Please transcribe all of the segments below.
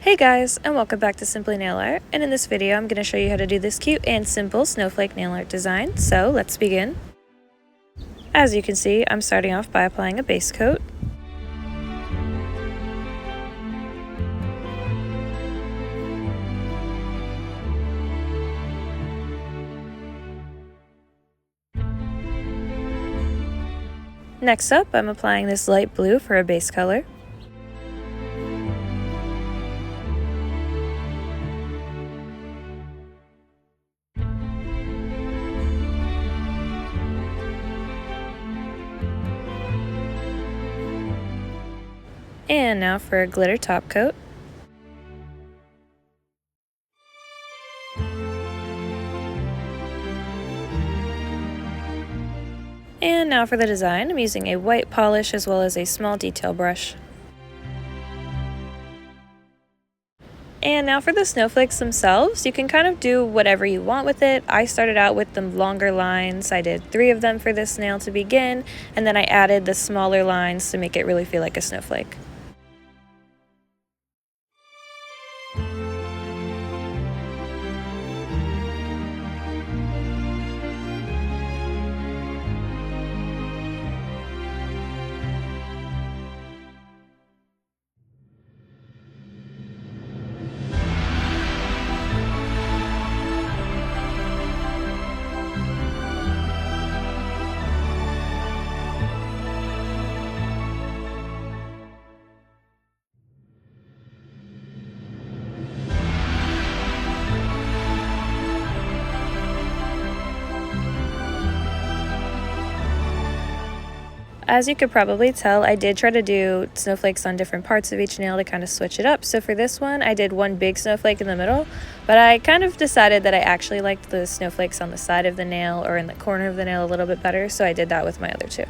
Hey guys, and welcome back to Simply Nail Art, and in this video I'm going to show you how to do this cute and simple snowflake nail art design, so let's begin. As you can see, I'm starting off by applying a base coat. Next up, I'm applying this light blue for a base color. And now for a glitter top coat. And now for the design, I'm using a white polish as well as a small detail brush. And now for the snowflakes themselves, you can kind of do whatever you want with it. I started out with the longer lines. I did 3 of them for this nail to begin, and then I added the smaller lines to make it really feel like a snowflake. As you could probably tell, I did try to do snowflakes on different parts of each nail to kind of switch it up. So for this one, I did one big snowflake in the middle, but I kind of decided that I actually liked the snowflakes on the side of the nail or in the corner of the nail a little bit better, so I did that with my other 2.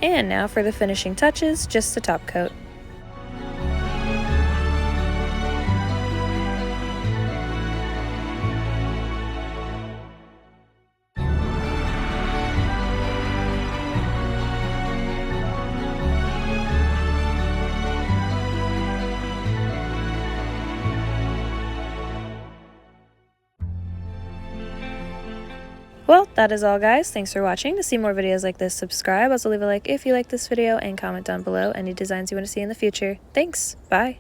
And now for the finishing touches, just the top coat. Well, that is all guys. Thanks for watching. To see more videos like this, subscribe. Also leave a like if you like this video and comment down below any designs you want to see in the future. Thanks. Bye.